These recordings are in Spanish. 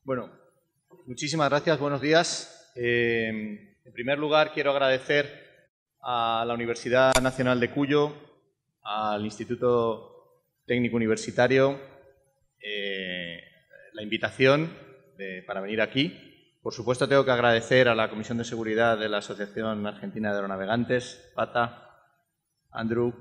Bueno, muchísimas gracias, buenos días. En primer lugar, quiero agradecer a la Universidad Nacional de Cuyo, al Instituto Técnico Universitario, la invitación para venir aquí. Por supuesto, tengo que agradecer a la Comisión de Seguridad de la Asociación Argentina de Aeronavegantes, PATA, Andrew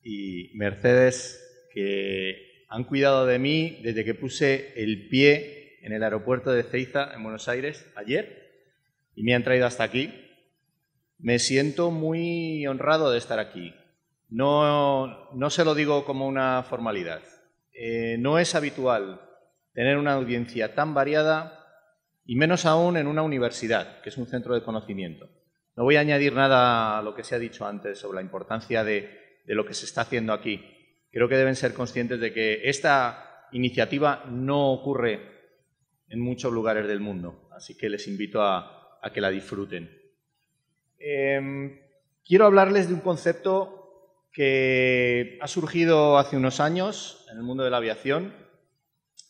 y Mercedes, que han cuidado de mí desde que puse el pie en el aeropuerto de Ezeiza, en Buenos Aires, ayer, y me han traído hasta aquí. Me siento muy honrado de estar aquí. No se lo digo como una formalidad. No es habitual tener una audiencia tan variada, y menos aún en una universidad, que es un centro de conocimiento. No voy a añadir nada a lo que se ha dicho antes sobre la importancia de lo que se está haciendo aquí. Creo que deben ser conscientes de que esta iniciativa no ocurre en muchos lugares del mundo, así que les invito a que la disfruten. Quiero hablarles de un concepto que ha surgido hace unos años en el mundo de la aviación,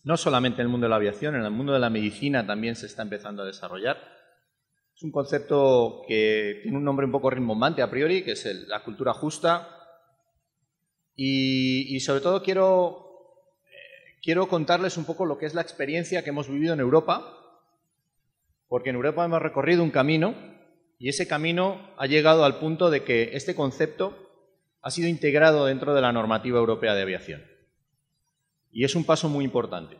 no solamente en el mundo de la aviación, en el mundo de la medicina también se está empezando a desarrollar. Es un concepto que tiene un nombre un poco rimbombante a priori, que es la cultura justa. Y sobre todo quiero contarles un poco lo que es la experiencia que hemos vivido en Europa, porque en Europa hemos recorrido un camino y ese camino ha llegado al punto de que este concepto ha sido integrado dentro de la normativa europea de aviación. Y es un paso muy importante.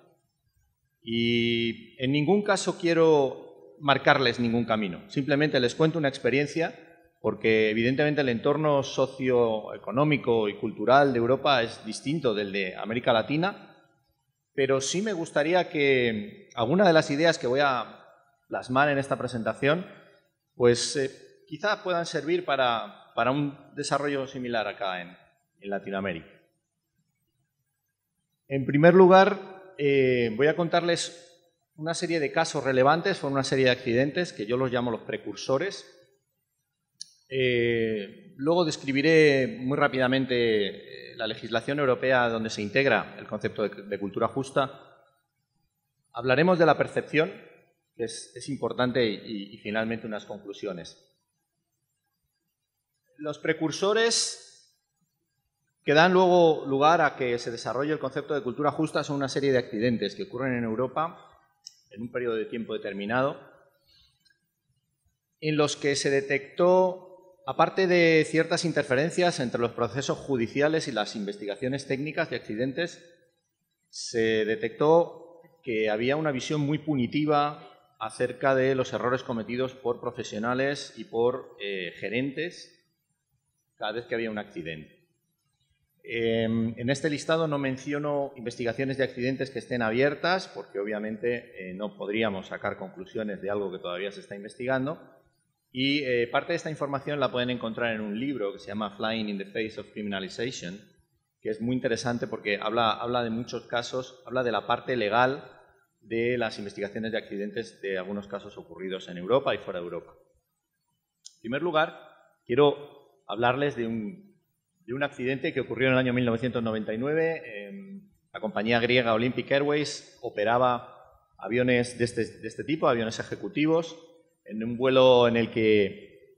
Y en ningún caso quiero marcarles ningún camino, simplemente les cuento una experiencia, porque evidentemente el entorno socioeconómico y cultural de Europa es distinto del de América Latina, pero sí me gustaría que alguna de las ideas que voy a plasmar en esta presentación, pues quizá puedan servir para un desarrollo similar acá en Latinoamérica. En primer lugar, voy a contarles una serie de casos relevantes, una serie de accidentes que yo los llamo los precursores. Luego describiré muy rápidamente la legislación europea donde se integra el concepto de cultura justa. Hablaremos de la percepción, que es importante, y finalmente unas conclusiones. Los precursores que dan luego lugar a que se desarrolle el concepto de cultura justa son una serie de accidentes que ocurren en Europa en un periodo de tiempo determinado, en los que se detectó, aparte de ciertas interferencias entre los procesos judiciales y las investigaciones técnicas de accidentes, se detectó que había una visión muy punitiva acerca de los errores cometidos por profesionales y por gerentes cada vez que había un accidente. En este listado no menciono investigaciones de accidentes que estén abiertas, porque obviamente no podríamos sacar conclusiones de algo que todavía se está investigando. Y parte de esta información la pueden encontrar en un libro que se llama Flying in the Face of Criminalization, que es muy interesante porque habla de muchos casos, habla de la parte legal de las investigaciones de accidentes de algunos casos ocurridos en Europa y fuera de Europa. En primer lugar, quiero hablarles de un accidente que ocurrió en el año 1999. La compañía griega Olympic Airways operaba aviones de este tipo, aviones ejecutivos, en un vuelo en el que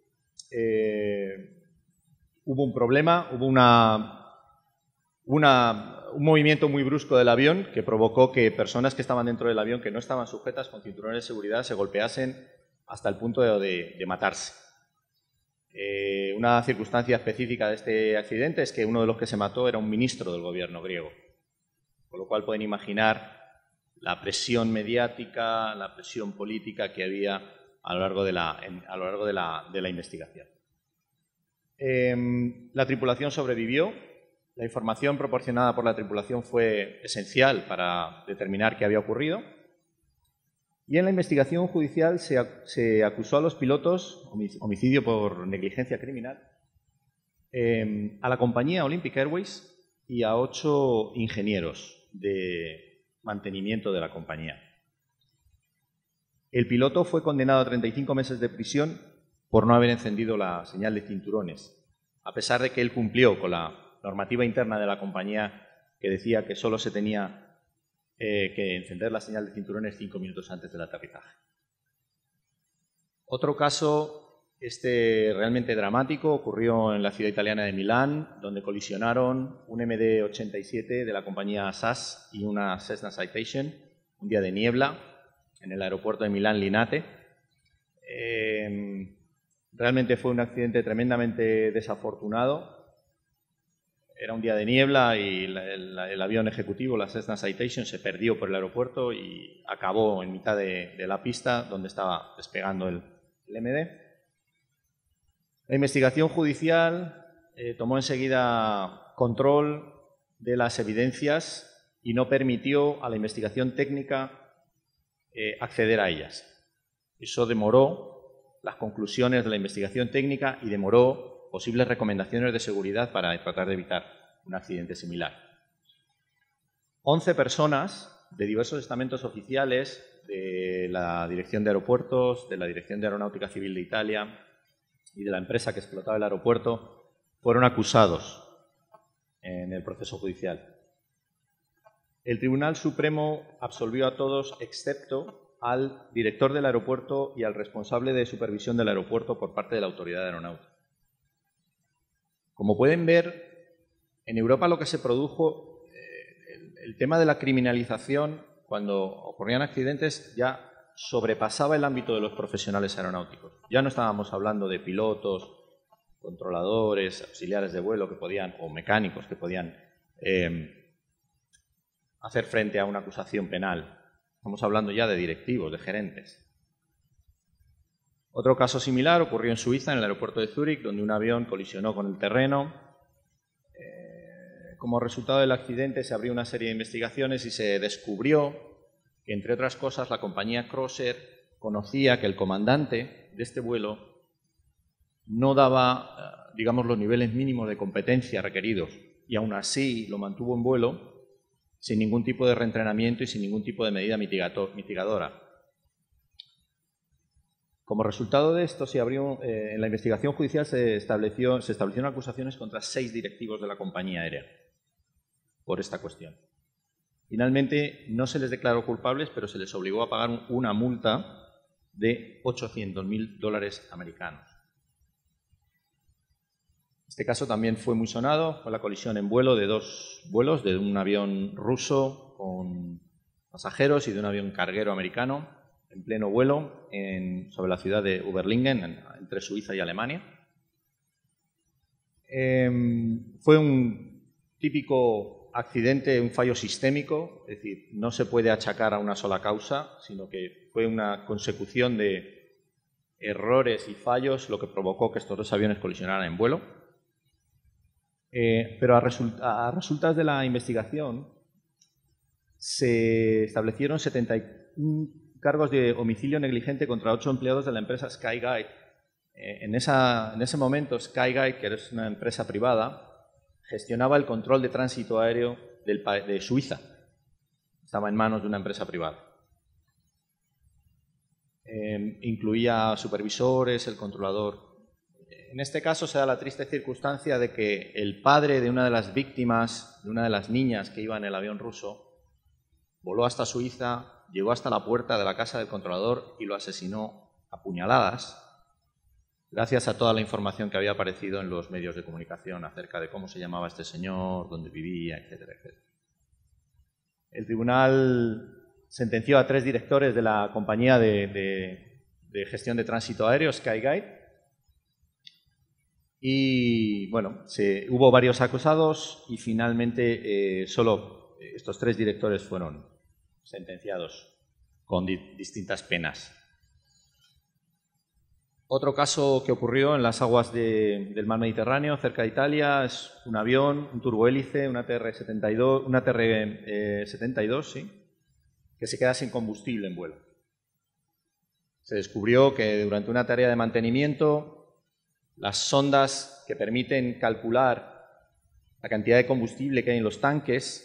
hubo un problema, hubo un movimiento muy brusco del avión que provocó que personas que estaban dentro del avión, que no estaban sujetas con cinturones de seguridad, se golpeasen hasta el punto de matarse. Una circunstancia específica de este accidente es que uno de los que se mató era un ministro del gobierno griego, con lo cual pueden imaginar la presión mediática, la presión política que había a lo largo de la investigación. La tripulación sobrevivió. La información proporcionada por la tripulación fue esencial para determinar qué había ocurrido. Y en la investigación judicial se acusó a los pilotos, homicidio por negligencia criminal, a la compañía Olympic Airways y a 8 ingenieros de mantenimiento de la compañía. El piloto fue condenado a 35 meses de prisión por no haber encendido la señal de cinturones, a pesar de que él cumplió con la normativa interna de la compañía que decía que solo se tenía que encender la señal de cinturones 5 minutos antes del aterrizaje. Otro caso, realmente dramático, ocurrió en la ciudad italiana de Milán, donde colisionaron un MD-87 de la compañía SAS y una Cessna Citation, un día de niebla, en el aeropuerto de Milán Linate. Realmente fue un accidente tremendamente desafortunado. Era un día de niebla y el avión ejecutivo, la Cessna Citation, se perdió por el aeropuerto y acabó en mitad de la pista donde estaba despegando el MD. La investigación judicial tomó enseguida control de las evidencias y no permitió a la investigación técnica acceder a ellas. Eso demoró las conclusiones de la investigación técnica y demoró posibles recomendaciones de seguridad para tratar de evitar un accidente similar. 11 personas de diversos estamentos oficiales de la Dirección de Aeropuertos, de la Dirección de Aeronáutica Civil de Italia y de la empresa que explotaba el aeropuerto fueron acusados en el proceso judicial. El Tribunal Supremo absolvió a todos excepto al director del aeropuerto y al responsable de supervisión del aeropuerto por parte de la Autoridad Aeronáutica. Como pueden ver, en Europa lo que se produjo, el tema de la criminalización, cuando ocurrían accidentes, ya sobrepasaba el ámbito de los profesionales aeronáuticos. Ya no estábamos hablando de pilotos, controladores, auxiliares de vuelo que podían, o mecánicos que podían hacer frente a una acusación penal. Estamos hablando ya de directivos, de gerentes. Otro caso similar ocurrió en Suiza, en el aeropuerto de Zúrich, donde un avión colisionó con el terreno. Como resultado del accidente se abrió una serie de investigaciones y se descubrió que, entre otras cosas, la compañía Crossair conocía que el comandante de este vuelo no daba, digamos, los niveles mínimos de competencia requeridos y aún así lo mantuvo en vuelo sin ningún tipo de reentrenamiento y sin ningún tipo de medida mitigadora. Como resultado de esto, en la investigación judicial se establecieron acusaciones contra 6 directivos de la compañía aérea por esta cuestión. Finalmente, no se les declaró culpables, pero se les obligó a pagar una multa de $800.000 americanos. Este caso también fue muy sonado, fue la colisión en vuelo de 2 vuelos, de un avión ruso con pasajeros y de un avión carguero americano, en pleno vuelo sobre la ciudad de Überlingen, entre Suiza y Alemania. Fue un típico accidente, un fallo sistémico, es decir, no se puede achacar a una sola causa, sino que fue una consecución de errores y fallos lo que provocó que estos 2 aviones colisionaran en vuelo. Pero a resultas de la investigación se establecieron 71 cargos de homicidio negligente contra 8 empleados de la empresa Skyguide. En ese momento, Skyguide, que es una empresa privada, gestionaba el control de tránsito aéreo de Suiza. Estaba en manos de una empresa privada. Incluía supervisores, el controlador. En este caso se da la triste circunstancia de que el padre de una de las víctimas, de una de las niñas que iba en el avión ruso, voló hasta Suiza, llegó hasta la puerta de la casa del controlador y lo asesinó a puñaladas, gracias a toda la información que había aparecido en los medios de comunicación acerca de cómo se llamaba este señor, dónde vivía, etcétera, etcétera. El tribunal sentenció a 3 directores de la compañía de gestión de tránsito aéreo, Skyguide, y bueno, hubo varios acusados y finalmente solo estos 3 directores fueron sentenciados con distintas penas. Otro caso que ocurrió en las aguas del mar Mediterráneo, cerca de Italia, es un avión, un turbohélice, una TR-72, ¿sí?, que se queda sin combustible en vuelo. Se descubrió que durante una tarea de mantenimiento, las sondas que permiten calcular la cantidad de combustible que hay en los tanques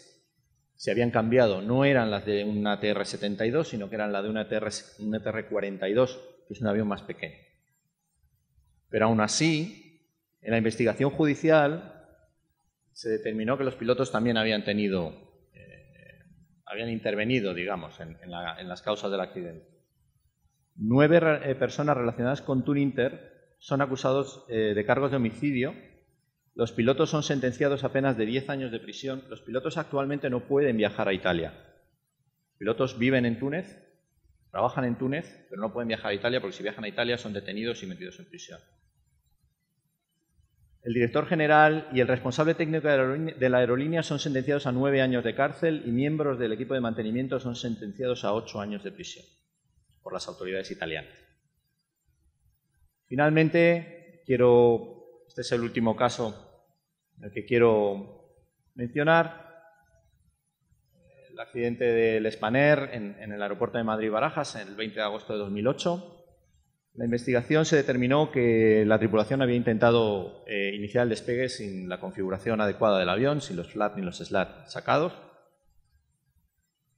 se habían cambiado. No eran las de una TR-72, sino que eran las de una TR-42, que es un avión más pequeño. Pero aún así, en la investigación judicial se determinó que los pilotos también habían habían intervenido, digamos, en las causas del accidente. 9 personas relacionadas con Tuninter son acusados de cargos de homicidio. Los pilotos son sentenciados a penas de 10 años de prisión. Los pilotos actualmente no pueden viajar a Italia. Los pilotos viven en Túnez, trabajan en Túnez, pero no pueden viajar a Italia porque si viajan a Italia son detenidos y metidos en prisión. El director general y el responsable técnico de la aerolínea son sentenciados a 9 años de cárcel y miembros del equipo de mantenimiento son sentenciados a 8 años de prisión por las autoridades italianas. Finalmente, este es el último caso en el que quiero mencionar, el accidente del Spanair en el aeropuerto de Madrid-Barajas el 20 de agosto de 2008. La investigación se determinó que la tripulación había intentado iniciar el despegue sin la configuración adecuada del avión, sin los flaps ni los slats sacados,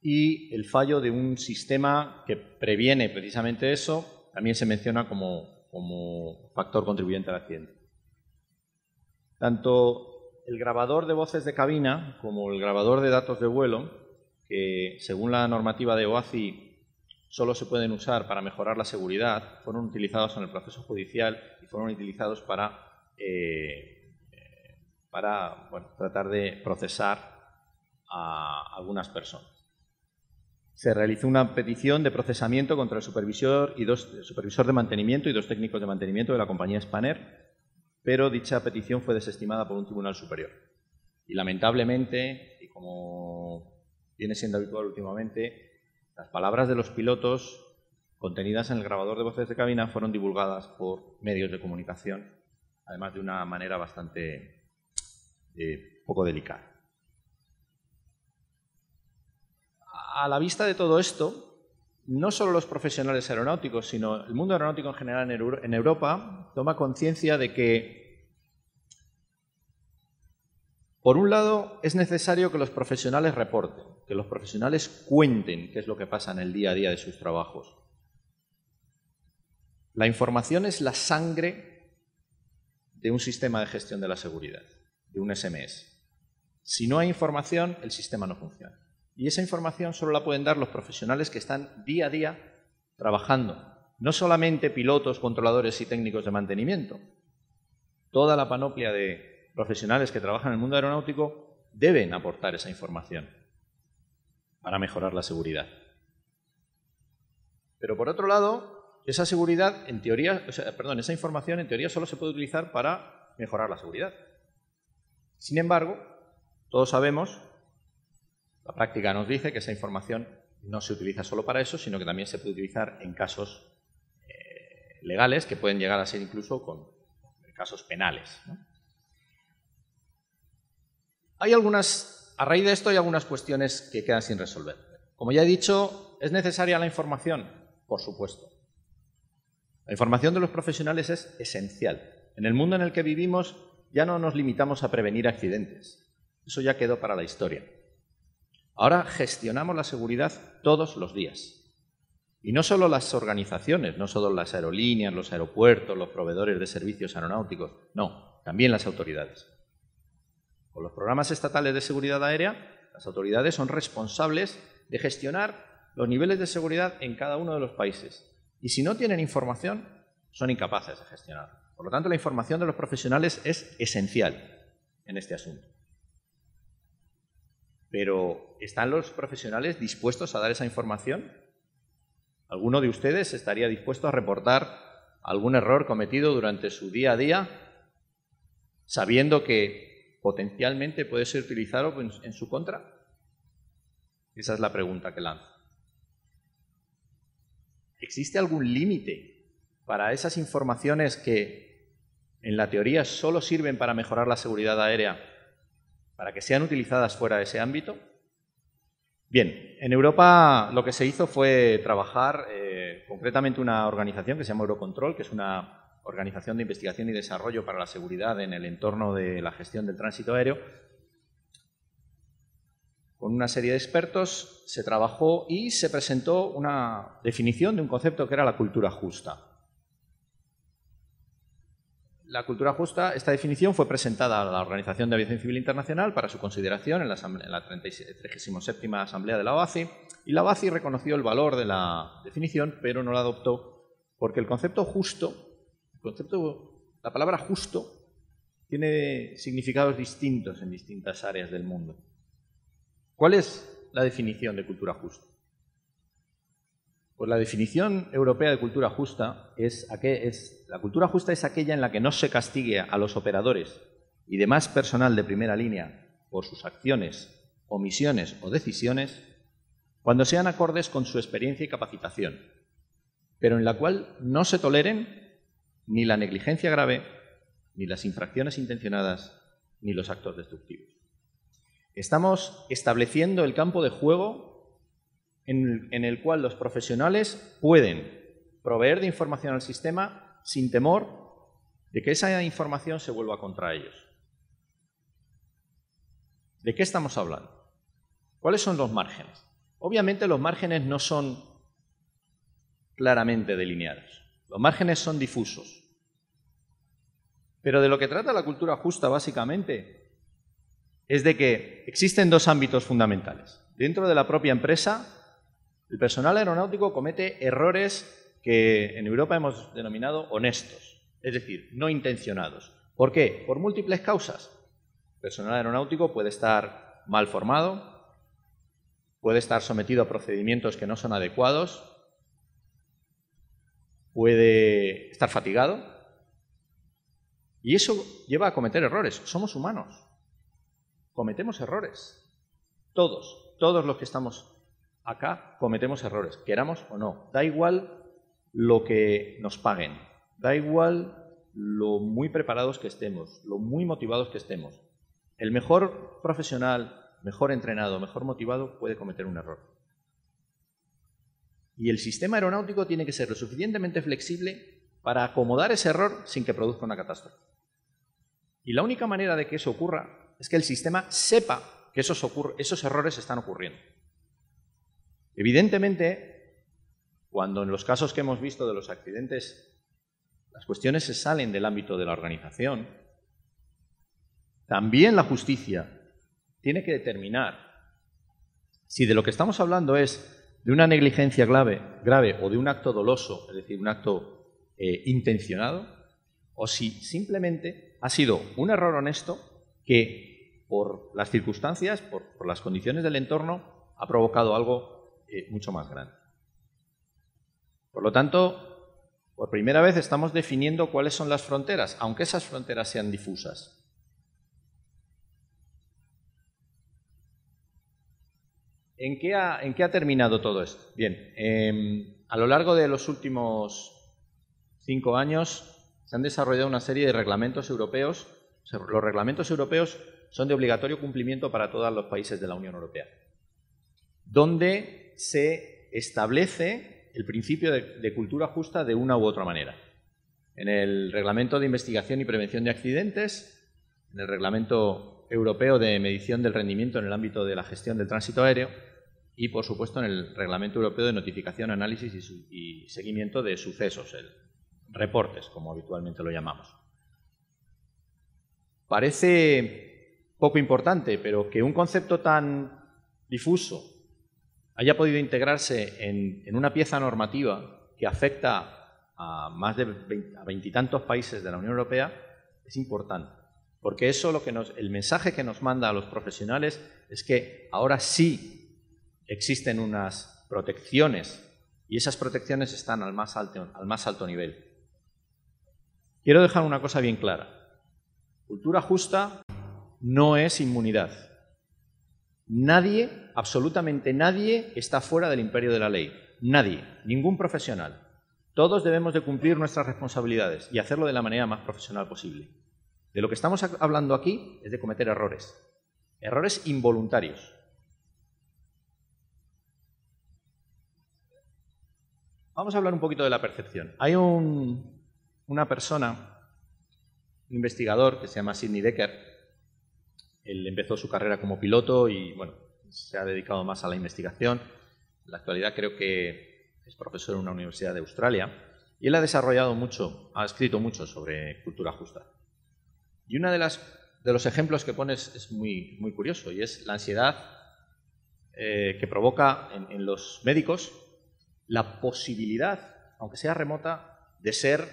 y el fallo de un sistema que previene precisamente eso también se menciona como factor contribuyente al accidente. Tanto el grabador de voces de cabina como el grabador de datos de vuelo, que según la normativa de OACI solo se pueden usar para mejorar la seguridad, fueron utilizados en el proceso judicial y fueron utilizados para tratar de procesar a algunas personas. Se realizó una petición de procesamiento contra el supervisor de mantenimiento y 2 técnicos de mantenimiento de la compañía Spanair, pero dicha petición fue desestimada por un tribunal superior. Y lamentablemente, y como viene siendo habitual últimamente, las palabras de los pilotos contenidas en el grabador de voces de cabina fueron divulgadas por medios de comunicación, además de una manera bastante poco delicada. A la vista de todo esto, no solo los profesionales aeronáuticos, sino el mundo aeronáutico en general en Europa toma conciencia de que, por un lado, es necesario que los profesionales reporten, que los profesionales cuenten qué es lo que pasa en el día a día de sus trabajos. La información es la sangre de un sistema de gestión de la seguridad, de un SMS. Si no hay información, el sistema no funciona. Y esa información solo la pueden dar los profesionales que están día a día trabajando. No solamente pilotos, controladores y técnicos de mantenimiento. Toda la panoplia de profesionales que trabajan en el mundo aeronáutico deben aportar esa información para mejorar la seguridad. Pero por otro lado, esa seguridad, esa información en teoría solo se puede utilizar para mejorar la seguridad. Sin embargo, todos sabemos, la práctica nos dice que esa información no se utiliza solo para eso, sino que también se puede utilizar en casos legales que pueden llegar a ser incluso con casos penales, ¿no? A raíz de esto hay algunas cuestiones que quedan sin resolver. Como ya he dicho, ¿es necesaria la información? Por supuesto. La información de los profesionales es esencial. En el mundo en el que vivimos ya no nos limitamos a prevenir accidentes. Eso ya quedó para la historia. Ahora gestionamos la seguridad todos los días. Y no solo las organizaciones, no solo las aerolíneas, los aeropuertos, los proveedores de servicios aeronáuticos, no, también las autoridades. Con los programas estatales de seguridad aérea, las autoridades son responsables de gestionar los niveles de seguridad en cada uno de los países. Y si no tienen información, son incapaces de gestionar. Por lo tanto, la información de los profesionales es esencial en este asunto. Pero, ¿están los profesionales dispuestos a dar esa información? ¿Alguno de ustedes estaría dispuesto a reportar algún error cometido durante su día a día, sabiendo que potencialmente puede ser utilizado en su contra? Esa es la pregunta que lanzo. ¿Existe algún límite para esas informaciones que en la teoría solo sirven para mejorar la seguridad aérea, para que sean utilizadas fuera de ese ámbito? Bien, en Europa lo que se hizo fue trabajar concretamente una organización que se llama Eurocontrol, que es una organización de investigación y desarrollo para la seguridad en el entorno de la gestión del tránsito aéreo. Con una serie de expertos se trabajó y se presentó una definición de un concepto que era la cultura justa. la cultura justa, esta definición fue presentada a la Organización de Aviación Civil Internacional para su consideración en la 37ª Asamblea de la OACI, y la OACI reconoció el valor de la definición, pero no la adoptó porque el concepto justo, la palabra justo, tiene significados distintos en distintas áreas del mundo. ¿Cuál es la definición de cultura justa? Pues la definición europea de cultura justa la cultura justa es aquella en la que no se castigue a los operadores y demás personal de primera línea por sus acciones, omisiones o decisiones cuando sean acordes con su experiencia y capacitación, pero en la cual no se toleren ni la negligencia grave, ni las infracciones intencionadas, ni los actos destructivos. Estamos estableciendo el campo de juego en el cual los profesionales pueden proveer de información al sistema sin temor de que esa información se vuelva contra ellos. ¿De qué estamos hablando? ¿Cuáles son los márgenes? Obviamente los márgenes no son claramente delineados. Los márgenes son difusos. Pero de lo que trata la cultura justa, básicamente, es de que existen dos ámbitos fundamentales. Dentro de la propia empresa, el personal aeronáutico comete errores que en Europa hemos denominado honestos, es decir, no intencionados. ¿Por qué? Por múltiples causas. El personal aeronáutico puede estar mal formado, puede estar sometido a procedimientos que no son adecuados, puede estar fatigado, y eso lleva a cometer errores. Somos humanos, cometemos errores. Todos los que estamos acá cometemos errores, queramos o no. Da igual lo que nos paguen, da igual lo muy preparados que estemos, lo muy motivados que estemos. El mejor profesional, mejor entrenado, mejor motivado puede cometer un error. Y el sistema aeronáutico tiene que ser lo suficientemente flexible para acomodar ese error sin que produzca una catástrofe. Y la única manera de que eso ocurra es que el sistema sepa que esos errores están ocurriendo. Evidentemente, cuando en los casos que hemos visto de los accidentes las cuestiones se salen del ámbito de la organización, también la justicia tiene que determinar si de lo que estamos hablando es de una negligencia grave o de un acto doloso, es decir, un acto intencionado, o si simplemente ha sido un error honesto que por las circunstancias, por las condiciones del entorno, ha provocado algo mucho más grande. Por lo tanto, por primera vez estamos definiendo cuáles son las fronteras, aunque esas fronteras sean difusas. ¿En qué ha terminado todo esto? Bien, a lo largo de los últimos 5 años se han desarrollado una serie de reglamentos europeos. Los reglamentos europeos son de obligatorio cumplimiento para todos los países de la Unión Europea, donde se establece el principio de cultura justa de una u otra manera. En el Reglamento de Investigación y Prevención de Accidentes, en el Reglamento Europeo de Medición del Rendimiento en el ámbito de la gestión del tránsito aéreo y, por supuesto, en el Reglamento Europeo de Notificación, Análisis y Seguimiento de Sucesos, reportes, como habitualmente lo llamamos. Parece poco importante, pero que un concepto tan difuso haya podido integrarse en una pieza normativa que afecta a más de 20 y tantos países de la Unión Europea es importante, porque eso el mensaje que nos manda a los profesionales es que ahora sí existen unas protecciones y esas protecciones están al más alto nivel. Quiero dejar una cosa bien clara. Cultura justa no es inmunidad. Nadie, absolutamente nadie, está fuera del imperio de la ley. Nadie, ningún profesional. Todos debemos de cumplir nuestras responsabilidades y hacerlo de la manera más profesional posible. De lo que estamos hablando aquí es de cometer errores. Errores involuntarios. Vamos a hablar un poquito de la percepción. Hay una persona, un investigador que se llama Sidney Dekker. Él empezó su carrera como piloto y bueno, se ha dedicado más a la investigación. En la actualidad creo que es profesor en una universidad de Australia. Y él ha desarrollado mucho, ha escrito mucho sobre cultura justa. Y uno de los ejemplos que pones es muy, muy curioso, y es la ansiedad que provoca en los médicos la posibilidad, aunque sea remota, de ser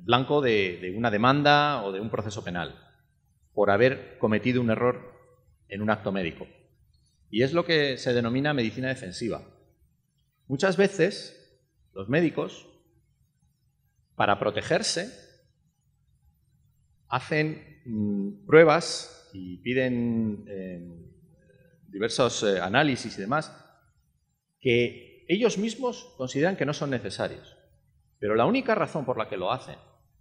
blanco de una demanda o de un proceso penal por haber cometido un error en un acto médico. Y es lo que se denomina medicina defensiva. Muchas veces los médicos, para protegerse, hacen pruebas y piden diversos análisis y demás que ellos mismos consideran que no son necesarios. Pero la única razón por la que lo hacen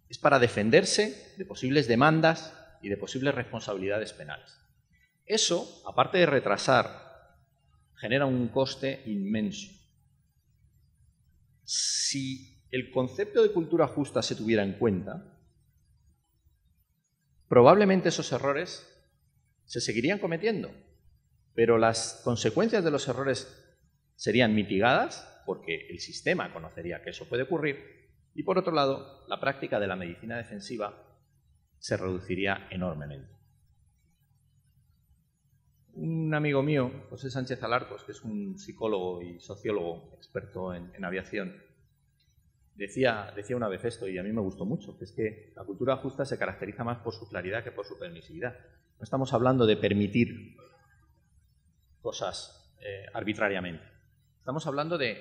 es para defenderse de posibles demandas y de posibles responsabilidades penales. Eso, aparte de retrasar, genera un coste inmenso. Si el concepto de cultura justa se tuviera en cuenta, probablemente esos errores se seguirían cometiendo, pero las consecuencias de los errores serían mitigadas porque el sistema conocería que eso puede ocurrir y, por otro lado, la práctica de la medicina defensiva se reduciría enormemente. Un amigo mío, José Sánchez Alarcos, que es un psicólogo y sociólogo experto en aviación, decía una vez esto, y a mí me gustó mucho, que es que la cultura justa se caracteriza más por su claridad que por su permisividad. No estamos hablando de permitir cosas arbitrariamente. Estamos hablando de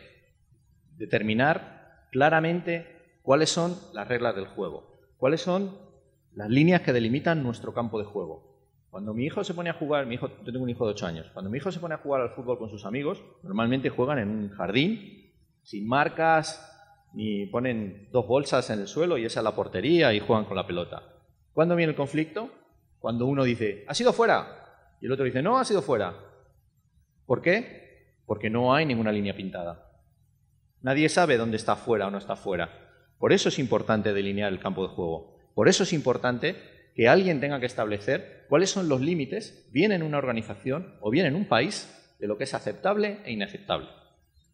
determinar claramente cuáles son las reglas del juego, cuáles son las líneas que delimitan nuestro campo de juego. Cuando mi hijo se pone a jugar, yo tengo un hijo de 8 años, cuando mi hijo se pone a jugar al fútbol con sus amigos, normalmente juegan en un jardín, sin marcas, ni ponen 2 bolsas en el suelo y esa es la portería y juegan con la pelota. ¿Cuándo viene el conflicto? Cuando uno dice, ¿ha sido fuera? Y el otro dice, no, ha sido fuera. ¿Por qué? Porque no hay ninguna línea pintada. Nadie sabe dónde está fuera o no está fuera. Por eso es importante delinear el campo de juego. Por eso es importante que alguien tenga que establecer cuáles son los límites, bien en una organización o bien en un país, de lo que es aceptable e inaceptable.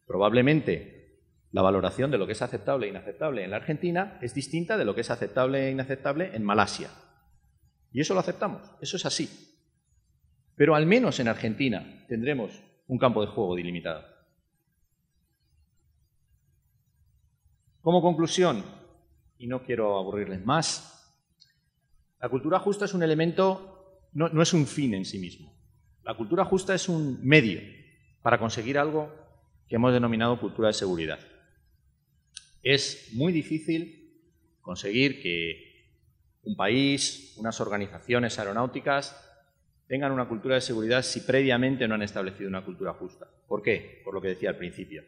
Probablemente la valoración de lo que es aceptable e inaceptable en la Argentina es distinta de lo que es aceptable e inaceptable en Malasia. Y eso lo aceptamos, eso es así. Pero al menos en Argentina tendremos un campo de juego delimitado. Como conclusión, y no quiero aburrirles más, la cultura justa es un elemento, no es un fin en sí mismo. La cultura justa es un medio para conseguir algo que hemos denominado cultura de seguridad. Es muy difícil conseguir que un país, unas organizaciones aeronáuticas tengan una cultura de seguridad si previamente no han establecido una cultura justa. ¿Por qué? Por lo que decía al principio.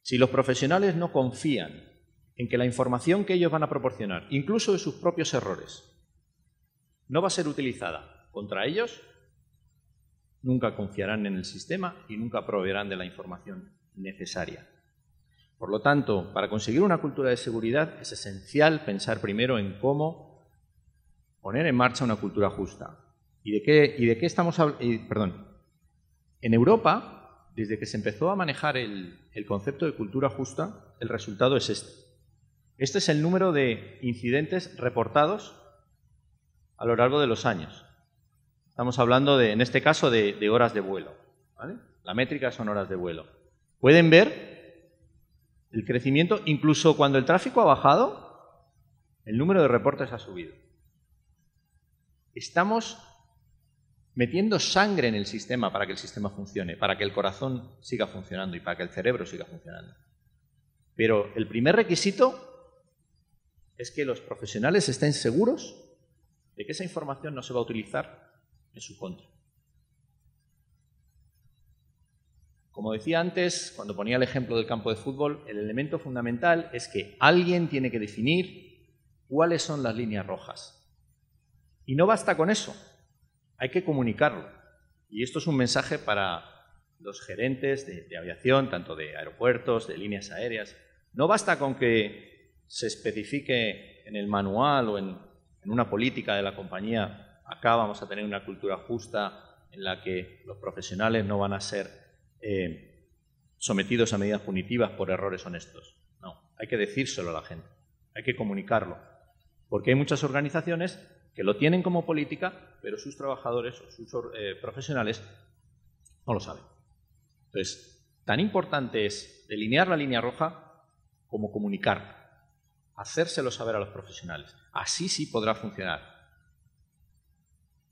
Si los profesionales no confían en que la información que ellos van a proporcionar, incluso de sus propios errores, no va a ser utilizada contra ellos, nunca confiarán en el sistema y nunca proveerán de la información necesaria. Por lo tanto, para conseguir una cultura de seguridad es esencial pensar primero en cómo poner en marcha una cultura justa. ¿Y de qué estamos hablando? En Europa, desde que se empezó a manejar el concepto de cultura justa, el resultado es este. Este es el número de incidentes reportados a lo largo de los años. Estamos hablando, en este caso, de horas de vuelo, ¿vale? La métrica son horas de vuelo. Pueden ver el crecimiento, incluso cuando el tráfico ha bajado, el número de reportes ha subido. Estamos metiendo sangre en el sistema para que el sistema funcione, para que el corazón siga funcionando y para que el cerebro siga funcionando. Pero el primer requisito es que los profesionales estén seguros de que esa información no se va a utilizar en su contra. Como decía antes, cuando ponía el ejemplo del campo de fútbol, el elemento fundamental es que alguien tiene que definir cuáles son las líneas rojas. Y no basta con eso, hay que comunicarlo. Y esto es un mensaje para los gerentes de aviación, tanto de aeropuertos, de líneas aéreas. No basta con que se especifique en el manual o en una política de la compañía, acá vamos a tener una cultura justa en la que los profesionales no van a ser sometidos a medidas punitivas por errores honestos. hay que decírselo a la gente, hay que comunicarlo. Porque hay muchas organizaciones que lo tienen como política, pero sus trabajadores o sus profesionales no lo saben. Entonces, tan importante es delinear la línea roja como comunicar, hacérselo saber a los profesionales. Así sí podrá funcionar.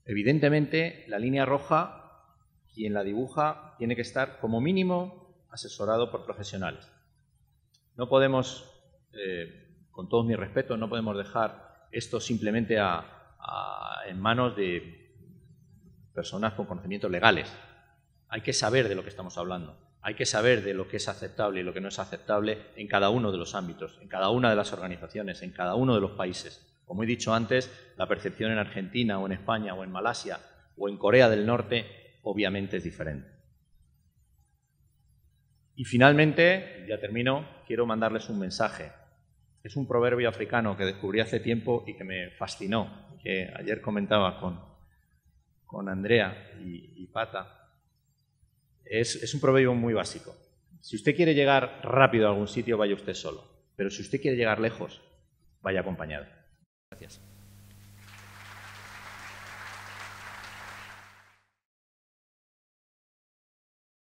Evidentemente, la línea roja, quien la dibuja, tiene que estar como mínimo asesorado por profesionales. No podemos, con todos mis respetos, no podemos dejar esto simplemente en manos de personas con conocimientos legales. Hay que saber de lo que estamos hablando. Hay que saber de lo que es aceptable y lo que no es aceptable en cada uno de los ámbitos, en cada una de las organizaciones, en cada uno de los países. Como he dicho antes, la percepción en Argentina o en España o en Malasia o en Corea del Norte obviamente es diferente. Y finalmente, ya termino, quiero mandarles un mensaje. Es un proverbio africano que descubrí hace tiempo y que me fascinó, que ayer comentaba con Andrea y Pata. Es un proverbio muy básico. Si usted quiere llegar rápido a algún sitio, vaya usted solo. Pero si usted quiere llegar lejos, vaya acompañado. Gracias.